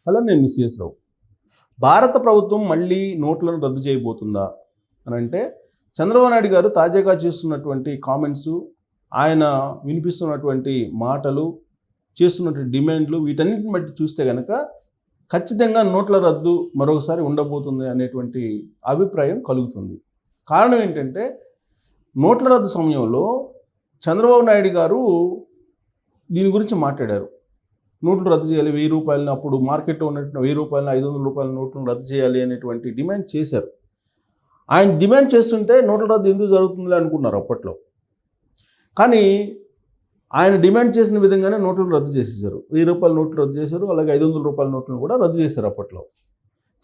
అలా నేను మిస్ఎస్ రావు. భారత ప్రభుత్వం మళ్ళీ నోట్లను రద్దు చేయబోతుందా అని అంటే, చంద్రబాబు నాయుడు గారు తాజాగా చేస్తున్నటువంటి కామెంట్స్, ఆయన వినిపిస్తున్నటువంటి మాటలు, చేస్తున్నటువంటి డిమాండ్లు, వీటన్నిటిని బట్టి చూస్తే కనుక ఖచ్చితంగా నోట్ల రద్దు మరొకసారి ఉండబోతుంది అనేటువంటి అభిప్రాయం కలుగుతుంది. కారణం ఏంటంటే, నోట్ల రద్దు సమయంలో చంద్రబాబు నాయుడు గారు దీని గురించి మాట్లాడారు. నోట్లు రద్దు చేయాలి, 1000 రూపాయలని, అప్పుడు మార్కెట్లో ఉన్నట్టు 1000 రూపాయలని 500 రూపాయల నోట్లను రద్దు చేయాలి అనేటువంటి డిమాండ్ చేశారు. ఆయన డిమాండ్ చేస్తుంటే నోట్ల రద్దు ఎందుకు జరుగుతుందిలే అనుకున్నారు అప్పట్లో. కానీ ఆయన డిమాండ్ చేసిన విధంగానే నోట్లను రద్దు చేసేసారు. 1000 రూపాయల నోట్లు రద్దు చేశారు, అలాగే 500 రూపాయల నోట్లను కూడా రద్దు చేశారు అప్పట్లో.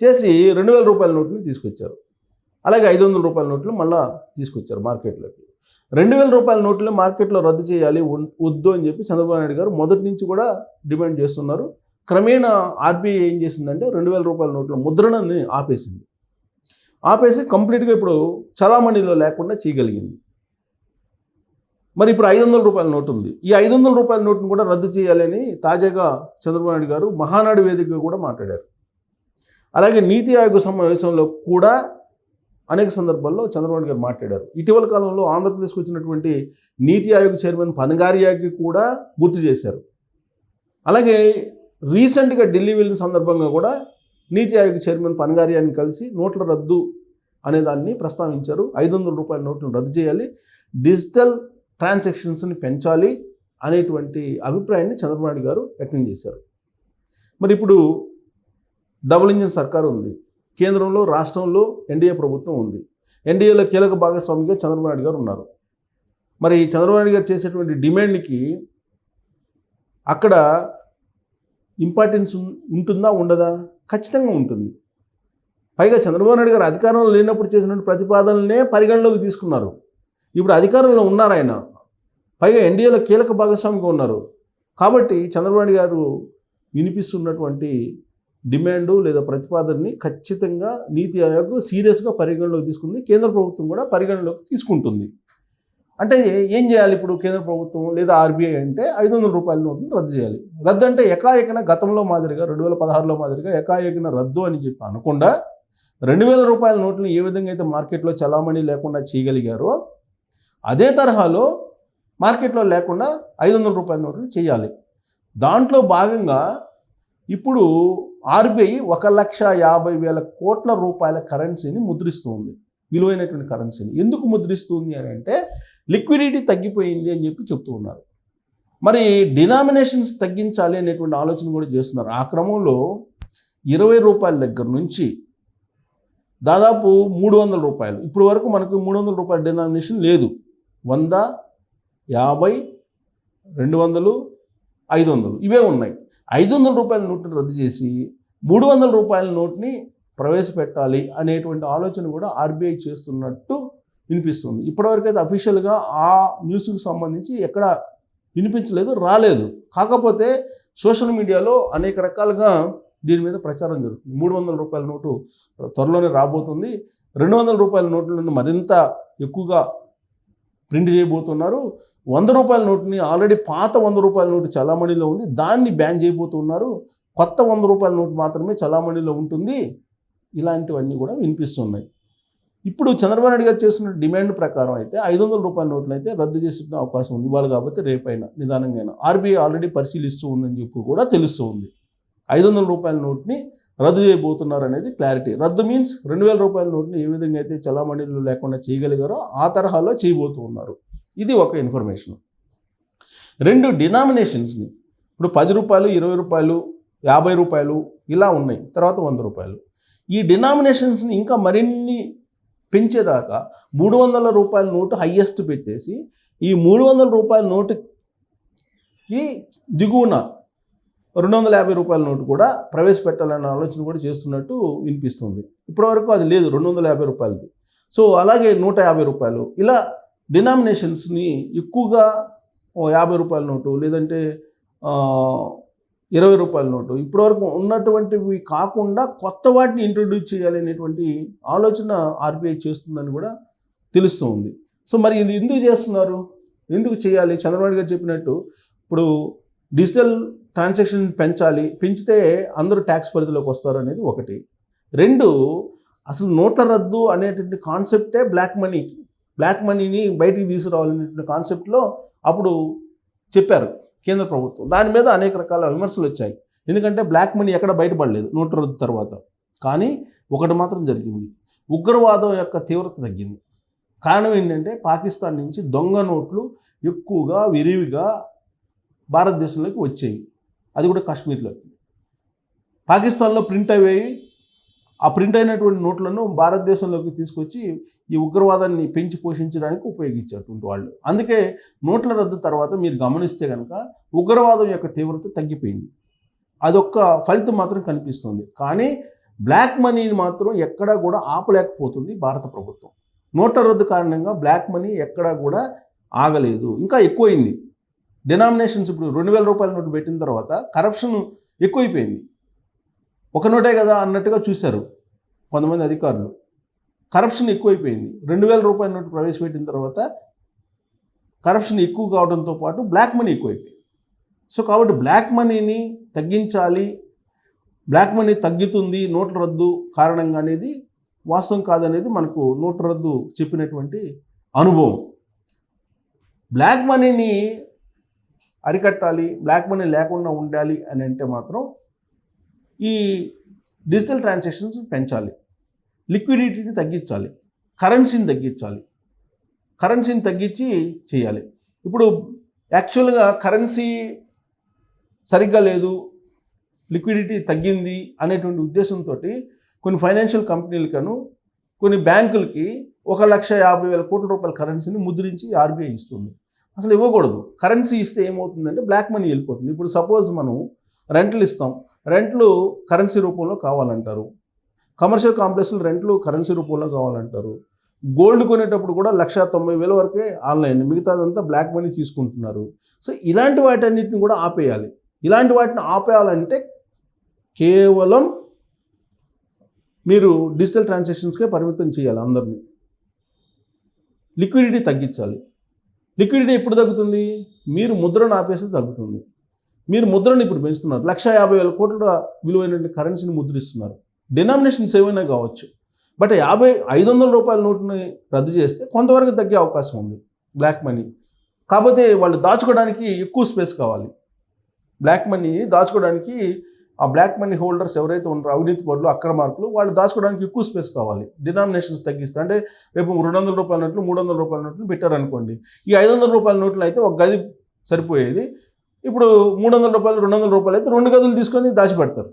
చేసి 2000 రూపాయల నోట్ని తీసుకొచ్చారు, అలాగే 500 రూపాయల నోట్లు మళ్ళీ తీసుకొచ్చారు మార్కెట్లోకి. 2000 రూపాయల నోట్లు మార్కెట్లో రద్దు చేయాలి, వద్దు అని చెప్పి చంద్రబాబు నాయుడు గారు మొదటి నుంచి కూడా డిమాండ్ చేస్తున్నారు. క్రమేణా ఆర్బీఐ ఏం చేసిందంటే 2000 రూపాయల నోట్ల ముద్రణని ఆపేసి కంప్లీట్గా ఇప్పుడు చలామణిలో లేకుండా చేయగలిగింది. మరి ఇప్పుడు 500 రూపాయల నోటు ఉంది. ఈ 500 రూపాయల నోటును కూడా రద్దు చేయాలని తాజాగా చంద్రబాబు నాయుడు గారు మహానాడు వేదికగా కూడా మాట్లాడారు. అలాగే నీతి ఆయోగ్ సమావేశంలో కూడా అనేక సందర్భాల్లో చంద్రబాబు గారు మాట్లాడారు. ఇటీవల కాలంలో ఆంధ్రప్రదేశ్కి వచ్చినటువంటి నీతి ఆయోగ్ చైర్మన్ పనగారియాకి కూడా గుర్తు చేశారు. అలాగే రీసెంట్గా ఢిల్లీ వెళ్ళిన సందర్భంగా కూడా నీతి ఆయోగ్ చైర్మన్ పనగారియాని కలిసి నోట్ల రద్దు అనే దాన్ని ప్రస్తావించారు. 500 రూపాయల నోట్లను రద్దు చేయాలి, డిజిటల్ ట్రాన్సాక్షన్స్ని పెంచాలి అనేటువంటి అభిప్రాయాన్ని చంద్రబాబు నాయుడు గారు వ్యక్తం చేశారు. మరి ఇప్పుడు డబుల్ ఇంజిన్ సర్కారు ఉంది, కేంద్రంలో రాష్ట్రంలో ఎన్డీఏ ప్రభుత్వం ఉంది. ఎన్డీఏలో కీలక భాగస్వామిగా చంద్రబాబు నాయుడు గారు ఉన్నారు. మరి చంద్రబాబు నాయుడు గారు చేసేటువంటి డిమాండ్కి అక్కడ ఇంపార్టెన్స్ ఉంటుందా ఉండదా? ఖచ్చితంగా ఉంటుంది. పైగా చంద్రబాబు నాయుడు గారు అధికారంలో లేనప్పుడు చేసినటువంటి ప్రతిపాదనలనే పరిగణలోకి తీసుకున్నారు. ఇప్పుడు అధికారంలో ఉన్నారు ఆయన, పైగా ఎన్డీఏలో కీలక భాగస్వామిగా ఉన్నారు. కాబట్టి చంద్రబాబు నాయుడు గారు వినిపిస్తున్నటువంటి డిమాండు లేదా ప్రతిపాదనని ఖచ్చితంగా నీతి ఆయోగ్ సీరియస్గా పరిగణలోకి తీసుకుంది, కేంద్ర ప్రభుత్వం కూడా పరిగణలోకి తీసుకుంటుంది. అంటే ఏం చేయాలి ఇప్పుడు కేంద్ర ప్రభుత్వం లేదా ఆర్బీఐ అంటే 500 రూపాయల నోట్ని రద్దు చేయాలి. రద్దు అంటే ఎకాఏకన గతంలో మాదిరిగా 2016లో మాదిరిగా ఎకాఏకన రద్దు అని చెప్పి అనకుండా 2000 రూపాయల నోట్లను ఏ విధంగా అయితే మార్కెట్లో చలామణి లేకుండా చేయగలిగారో అదే తరహాలో మార్కెట్లో లేకుండా 500 రూపాయల నోట్లు చేయాలి. దాంట్లో భాగంగా ఇప్పుడు ఆర్బీఐ 1,50,000 కోట్ల రూపాయల కరెన్సీని ముద్రిస్తుంది, విలువైనటువంటి కరెన్సీని. ఎందుకు ముద్రిస్తుంది అని అంటే లిక్విడిటీ తగ్గిపోయింది అని చెప్పి చెప్తూ ఉన్నారు. మరి డినామినేషన్స్ తగ్గించాలి అనేటువంటి ఆలోచన కూడా చేస్తున్నారు. ఆ క్రమంలో 20 రూపాయల దగ్గర నుంచి దాదాపు 300 రూపాయలు, ఇప్పుడు వరకు మనకు 300 రూపాయల డినామినేషన్ లేదు. 100, 50, 200, 500 ఇవే ఉన్నాయి. 500 రూపాయల నోట్ని రద్దు చేసి 300 రూపాయల నోట్ని ప్రవేశపెట్టాలి అనేటువంటి ఆలోచన కూడా ఆర్బీఐ చేస్తున్నట్టు వినిపిస్తుంది. ఇప్పటివరకు అయితే అఫీషియల్గా ఆ న్యూస్కి సంబంధించి ఎక్కడ వినిపించలేదు, రాలేదు. కాకపోతే సోషల్ మీడియాలో అనేక రకాలుగా దీని మీద ప్రచారం జరుగుతుంది. 300 రూపాయల నోటు త్వరలోనే రాబోతుంది, 200 రూపాయల నోట్లను మరింత ఎక్కువగా ప్రింట్ చేయబోతున్నారు, 100 రూపాయల నోటుని ఆల్రెడీ పాత 100 రూపాయల నోటు చలామణిలో ఉంది, దాన్ని బ్యాన్ చేయబోతున్నారు, కొత్త 100 రూపాయల నోటు మాత్రమే చలామణిలో ఉంటుంది. ఇలాంటివన్నీ కూడా వినిపిస్తున్నాయి. ఇప్పుడు చంద్రబాబు నాయుడు గారు చేస్తున్న డిమాండ్ ప్రకారం అయితే 500 రూపాయల నోట్లు అయితే రద్దు చేసే అవకాశం ఉంది. ఇవాళ కాబట్టి రేపైనా నిదానంగా ఆర్బీఐ ఆల్రెడీ పరిశీలిస్తూ ఉందని చెప్పి కూడా తెలుస్తూ ఉంది. 500 రూపాయల నోట్ని రద్దు చేయబోతున్నారు అనేది క్లారిటీ. రద్దు మీన్స్ 2000 రూపాయల నోట్ని ఏ విధంగా అయితే చలామణిలో లేకుండా చేయగలిగారో ఆ తరహాలో చేయబోతూ ఉన్నారు. ఇది ఒక ఇన్ఫర్మేషన్. 2 డినామినేషన్స్ని ఇప్పుడు 10 రూపాయలు, 20 రూపాయలు, 50 రూపాయలు ఇలా ఉన్నాయి, తర్వాత 100 రూపాయలు. ఈ డినామినేషన్స్ని ఇంకా మరిన్ని పెంచేదాకా 300 రూపాయల నోటు హయ్యెస్ట్ పెట్టేసి ఈ 300 రూపాయల నోటుకి దిగువన 250 రూపాయల నోటు కూడా ప్రవేశపెట్టాలన్న ఆలోచన కూడా చేస్తున్నట్టు వినిపిస్తుంది. ఇప్పటివరకు అది లేదు 250 రూపాయలది. సో అలాగే 150 రూపాయలు ఇలా డినామినేషన్స్ని ఎక్కువగా 50 రూపాయల నోటు లేదంటే 20 రూపాయల నోటు ఇప్పటివరకు ఉన్నటువంటివి కాకుండా కొత్త వాటిని ఇంట్రొడ్యూస్ చేయాలి అనేటువంటి ఆలోచన ఆర్బీఐ చేస్తుందని కూడా తెలుస్తూ ఉంది. సో మరి ఇది ఎందుకు చేస్తున్నారు, ఎందుకు చేయాలి? చంద్రబాబు గారు చెప్పినట్టు ఇప్పుడు డిజిటల్ ట్రాన్సాక్షన్ పెంచాలి, పెంచితే అందరూ ట్యాక్స్ పరిధిలోకి వస్తారు అనేది ఒకటి. 2, అసలు నోట్ల రద్దు అనేటువంటి కాన్సెప్టే బ్లాక్ మనీని బయటికి తీసుకురావాలనేటువంటి కాన్సెప్ట్లో అప్పుడు చెప్పారు కేంద్ర ప్రభుత్వం. దాని మీద అనేక రకాల విమర్శలు వచ్చాయి. ఎందుకంటే బ్లాక్ మనీ ఎక్కడ బయటపడలేదు నోట్ల రద్దు తర్వాత. కానీ ఒకటి మాత్రం జరిగింది, ఉగ్రవాదం యొక్క తీవ్రత తగ్గింది. కారణం ఏంటంటే పాకిస్తాన్ నుంచి దొంగ నోట్లు ఎక్కువగా విరివిగా భారతదేశంలోకి వచ్చాయి. అది కూడా కాశ్మీర్లోకి. పాకిస్తాన్లో ప్రింట్ అయ్యేవి, ఆ ప్రింట్ అయినటువంటి నోట్లను భారతదేశంలోకి తీసుకొచ్చి ఈ ఉగ్రవాదాన్ని పెంచి పోషించడానికి ఉపయోగించేటువంటి వాళ్ళు. అందుకే నోట్ల రద్దు తర్వాత మీరు గమనిస్తే కనుక ఉగ్రవాదం యొక్క తీవ్రత తగ్గిపోయింది. అదొక్క ఫలితం మాత్రం కనిపిస్తుంది. కానీ బ్లాక్ మనీని మాత్రం ఎక్కడా కూడా ఆపలేకపోతుంది భారత ప్రభుత్వం. నోట్ల రద్దు కారణంగా బ్లాక్ మనీ ఎక్కడా కూడా ఆగలేదు, ఇంకా ఎక్కువైంది. డినామినేషన్స్ ఇప్పుడు 2000 రూపాయల నోటు పెట్టిన తర్వాత కరప్షన్ ఎక్కువైపోయింది. ఒక నోటే కదా అన్నట్టుగా చూశారు కొంతమంది అధికారులు. కరప్షన్ ఎక్కువైపోయింది. 2000 రూపాయల నోటు ప్రవేశపెట్టిన తర్వాత కరప్షన్ ఎక్కువ కావడంతో పాటు బ్లాక్ మనీ ఎక్కువైపోయింది. సో కాబట్టి బ్లాక్ మనీని తగ్గించాలి, బ్లాక్ మనీ తగ్గుతుంది నోట్ల రద్దు కారణంగా అనేది వాస్తవం కాదనేది మనకు నోట్ల రద్దు చెప్పినటువంటి అనుభవం. బ్లాక్ మనీని అరికట్టాలి, బ్లాక్ మనీ లేకుండా ఉండాలి అని అంటే మాత్రం ఈ డిజిటల్ ట్రాన్సాక్షన్స్ పెంచాలి, లిక్విడిటీని తగ్గించాలి, కరెన్సీని తగ్గించి చేయాలి. ఇప్పుడు యాక్చువల్గా కరెన్సీ సరిగ్గా లేదు, లిక్విడిటీ తగ్గింది అనేటువంటి ఉద్దేశంతో కొన్ని ఫైనాన్షియల్ కంపెనీలకను కొన్ని బ్యాంకులకి 1,50,000 కోట్ల రూపాయల కరెన్సీని ముద్రించి ఆర్బీఐ ఇస్తుంది. అసలు ఇవ్వకూడదు. కరెన్సీ ఇస్తే ఏమవుతుందంటే బ్లాక్ మనీ వెళ్ళిపోతుంది. ఇప్పుడు సపోజ్ మనం రెంట్లు ఇస్తాం, రెంట్లు కరెన్సీ రూపంలో కావాలంటారు. కమర్షియల్ కాంప్లెక్స్లు రెంట్లు కరెన్సీ రూపంలో కావాలంటారు. గోల్డ్ కొనేటప్పుడు కూడా 1,90,000 వరకే ఆన్లైన్, మిగతాదంతా బ్లాక్ మనీ తీసుకుంటున్నారు. సో ఇలాంటి వాటన్నిటిని కూడా ఆపేయాలి. ఇలాంటి వాటిని ఆపేయాలంటే కేవలం మీరు డిజిటల్ ట్రాన్సాక్షన్స్కే పరిమితం చేయాలి అందరినీ. లిక్విడిటీ తగ్గించాలి. లిక్విడిటీ ఎప్పుడు తగ్గుతుంది? మీరు ముద్రను ఆపేస్తే తగ్గుతుంది. మీరు ముద్రను ఇప్పుడు పెంచుతున్నారు. 1,50,000 కోట్ల విలువైన కరెన్సీని ముద్రిస్తున్నారు. డినామినేషన్స్ ఏమైనా కావచ్చు. బట్ 500 రూపాయల నోటుని రద్దు చేస్తే కొంతవరకు తగ్గే అవకాశం ఉంది బ్లాక్ మనీ. కాకపోతే వాళ్ళు దాచుకోవడానికి ఎక్కువ స్పేస్ కావాలి. బ్లాక్ మనీ దాచుకోవడానికి ఆ బ్లాక్ మనీ హోల్డర్స్ ఎవరైతే ఉన్నారో అవినీతి పరులు, అక్రమార్కులు, వాళ్ళు దాచుకోవడానికి ఎక్కువ స్పేస్ కావాలి. డినామినేషన్స్ తగ్గిస్తే అంటే రేపు 200 రూపాయల నోట్లు 300 రూపాయల నోట్లు పెట్టారనుకోండి, ఈ 500 రూపాయల నోట్లు అయితే ఒక గది సరిపోయేది. ఇప్పుడు 300 రూపాయలు 200 రూపాయలు అయితే 2 గదులు తీసుకొని దాచిపెడతారు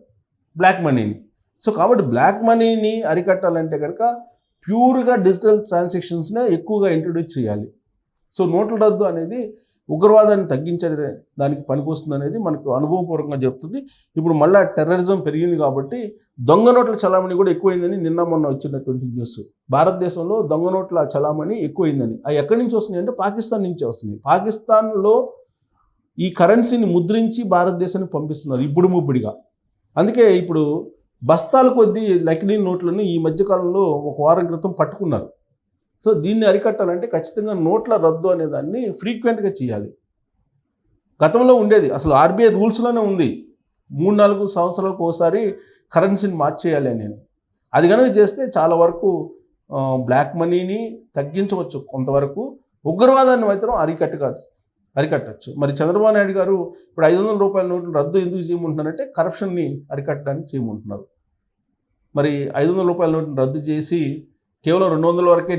బ్లాక్ మనీని. సో కాబట్టి బ్లాక్ మనీని అరికట్టాలంటే కనుక ప్యూర్గా డిజిటల్ ట్రాన్సాక్షన్స్నే ఎక్కువగా ఇంట్రడ్యూస్ చేయాలి. సో నోట్ల రద్దు అనేది ఉగ్రవాదాన్ని తగ్గించే దానికి పనికొస్తుంది అనేది మనకు అనుభవపూర్వకంగా చెప్తుంది. ఇప్పుడు మళ్ళీ టెర్రరిజం పెరిగింది కాబట్టి దొంగ నోట్ల చలామణి కూడా ఎక్కువైందని నిన్న మొన్న వచ్చినటువంటి న్యూస్. భారతదేశంలో దొంగ నోట్ల చలామణి ఎక్కువైందని. అవి ఎక్కడి నుంచి వస్తున్నాయి అంటే పాకిస్తాన్ నుంచే వస్తున్నాయి. పాకిస్తాన్లో ఈ కరెన్సీని ముద్రించి భారతదేశానికి పంపిస్తున్నారు ఇప్పుడు ముబ్బడిగా. అందుకే ఇప్పుడు బస్తాల కొద్దీ నకిలీ నోట్లను ఈ మధ్యకాలంలో ఒక వారం క్రితం పట్టుకున్నారు. సో దీన్ని అరికట్టాలంటే ఖచ్చితంగా నోట్ల రద్దు అనే దాన్ని ఫ్రీక్వెంట్గా చేయాలి. గతంలో ఉండేది, అసలు ఆర్బీఐ రూల్స్లోనే ఉంది, 3-4 సంవత్సరాలకు ఒకసారి కరెన్సీని మార్చేయాలి అని. అది కనుక చేస్తే చాలా వరకు బ్లాక్ మనీని తగ్గించవచ్చు, కొంతవరకు ఉగ్రవాదాన్ని మాత్రం అరికట్టచ్చు. మరి చంద్రబాబు నాయుడు గారు ఇప్పుడు 500 రూపాయల నోట్లు రద్దు ఎందుకు చేయమంటున్నారంటే కరప్షన్ని అరికట్టడానికి చేయమంటున్నారు. మరి 500 రూపాయల నోట్లను రద్దు చేసి కేవలం 200 వరకే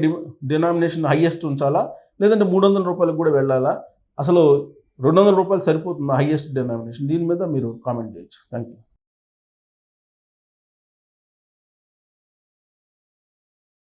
డినామినేషన్ హైయెస్ట్ ఉంచాలా, లేదంటే 300 రూపాయలకు కూడా వెళ్ళాలా? అసలు 200 రూపాయలు సరిపోతుందా హైయెస్ట్ డినామినేషన్? దీని మీద మీరు కామెంట్ చేయొచ్చు. Thank you.